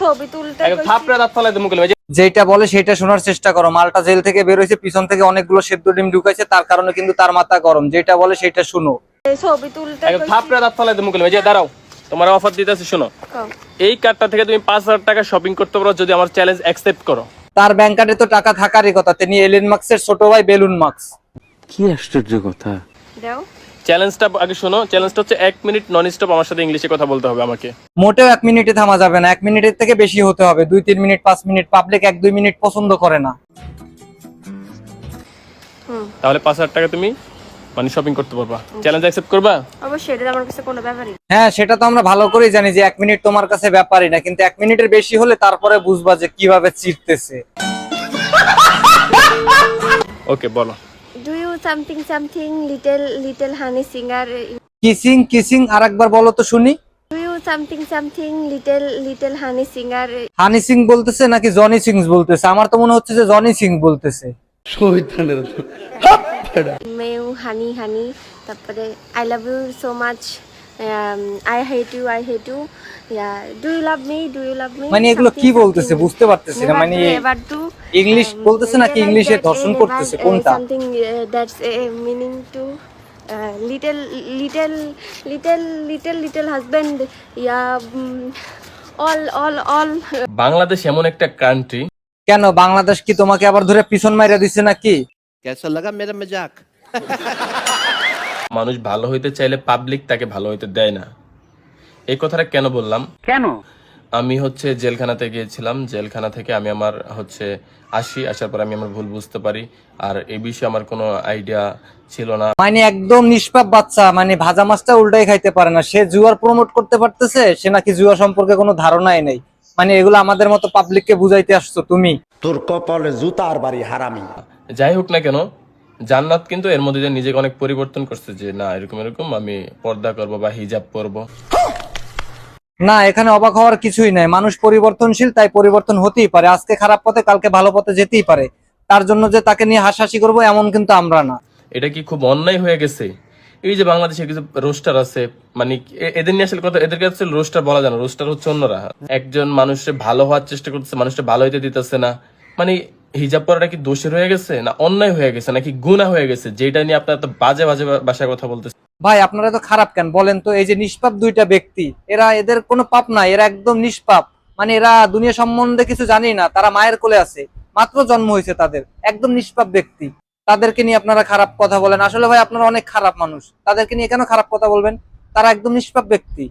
ছবি তুলতে থাপড়া দাঁত ফলাই তুমি মুখে যেটা বলে সেটা শোনার চেষ্টা করো। মালটা জেল থেকে বের হয়েছে, পিছন থেকে অনেকগুলো সেদ্ধ ডিম ঢুকাইছে, তার কারণে কিন্তু তার মাথা গরম। যেটা বলে সেটা শুনো। ছবি তুলতে থাপড়া দাঁত ফলাই তুমি মুখে যে দাঁড়াও, তোমার অফার দিতেছি শোনো। এই কার্ডটা থেকে তুমি 5,000 টাকা শপিং করতে পারো যদি আমার চ্যালেঞ্জ অ্যাকসেপ্ট করো। তার ব্যাংক কার্ডে তো টাকা থাকারই কথা, তিনি এলিন মার্কসের ছোট ভাই বেলুন মার্কস। কি আশ্চর্য কথা। দাও। চ্যালেঞ্জটা আগে শোনো। চ্যালেঞ্জটা হচ্ছে 1 মিনিট নন স্টপ আমার সাথে ইংলিশে কথা বলতে হবে আমাকে। মোটেও 1 মিনিটে থামা যাবে না, 1 মিনিটের থেকে বেশি হতে হবে, 2-3 মিনিট 5 মিনিট। পাবলিক 1-2 মিনিট পছন্দ করে না। তাহলে 5,000 টাকা তুমি মানে শপিং করতে পারবা। চ্যালেঞ্জ অ্যাকসেপ্ট করবা? অবশ্যই, এটা আমার কাছে কোনো ব্যাপারই না। হ্যাঁ, সেটা তো আমরা ভালো করেই জানি যে 1 মিনিট তোমার কাছে ব্যাপারই না, কিন্তু 1 মিনিটের বেশি হলে তারপরে বুঝবা যে কিভাবে চিড়তেছে। ওকে বলো। Do you something little honey singer? Kissing kissing আরেকবার বলো তো শুনি। Do you something little honey singer? Honey Singh বলতেছে নাকি জনি সিং বলতেছে? আমার তো মনে হচ্ছে যে জনি সিং বলতেছে। মেউ হানি, তারপরে I love you so much, I hate you yeah, do you love me? মানে এগুলো কি বলতেছে বুঝতে পারতেছি না। মানে ইংলিশ বলতেছে নাকি ইংলিশে ধর্ষণ করতেছে, কোনটা? Something that's meaning to little husband, yeah, all. Bangladesh এমন একটা কান্ট্রি। কেন বাংলাদেশ কি তোমাকে আবার ধরে পিছন মাইরা দিছে নাকি? কেসা লাগা মেরা মজাক। মানুষ ভালো হইতে চাইলে পাবলিক তাকে ভালো হইতে দেয় না। এই কথাটা কেন বললাম? কেন? আমি হচ্ছে জেলখানাতে গিয়েছিলাম। জেলখানা থেকে আমি আমার আসার পর আমি আমার ভুল বুঝতে পারি। আর এই বিষয়ে আমার কোনো আইডিয়া ছিল না। মানে একদম নিষ্পাপ বাচ্চা, মানে ভাজা মাছটা উল্টাই খাইতে পারে না। সে জুয়ার প্রমোট করতে পারতেছে, সে নাকি জুয়া সম্পর্কে কোনো ধারণাই নেই। মানে এগুলো আমাদের মতো পাবলিককে বুঝাইতে আসছো তুমি? তোর কপালে জুতার বাড়ি হারামি। যাই হোক না কেন, জান্নাত কিন্তু এর মধ্যে দিয়ে নিজেকে অনেক পরিবর্তন করছে যে না এরকম আমি পর্দা করব বা হিজাব পরব। না, এখানে অবাক হওয়ার কিছুই নাই। মানুষ পরিবর্তনশীল, তাই পরিবর্তন হতেই পারে। আজকে খারাপ পথে কালকে ভালো পথে যেতেই পারে। তার জন্য যে তাকে নিয়ে হাসাহাসি করবো এমন কিন্তু আমরা না। এটা কি খুব অন্যায় হয়ে গেছে? এই যে বাংলাদেশে কিছু রোস্টার আছে, মানে এদের নিয়ে আসলে কথা, এদেরকে আসলে রোস্টার বলা যায় না। রোস্টার হচ্ছে অন্যরা। একজন মানুষের ভালো হওয়ার চেষ্টা করতেছে, মানুষটা ভালো হইতে দিতেছে না। মানে হিজাব পরাটা কি দোষের হয়ে গেছে, না অন্যায় হয়ে গেছে, নাকি গুনাহ হয়ে গেছে, যেটা নিয়ে আপনারা তো বাজে বাজে ভাষায় কথা বলতেছে? ভাই আপনারা তো খারাপ কেন বলেন তো? এই যে নিষ্পাপ দুইটা ব্যক্তি, এদের কোনো পাপ নাই, এরা একদম নিষ্পাপ। মানে এরা দুনিয়া সম্বন্ধে কিছু জানি না, তারা মায়ের কোলে আছে, মাত্র জন্ম হয়েছে তাদের, একদম নিষ্পাপ ব্যক্তি। তাদেরকে নিয়ে আপনারা খারাপ কথা বলেন। আসলে ভাই আপনারা অনেক খারাপ মানুষ, তাদেরকে নিয়ে কেন খারাপ কথা বলবেন? তারা একদম নিষ্পাপ ব্যক্তি।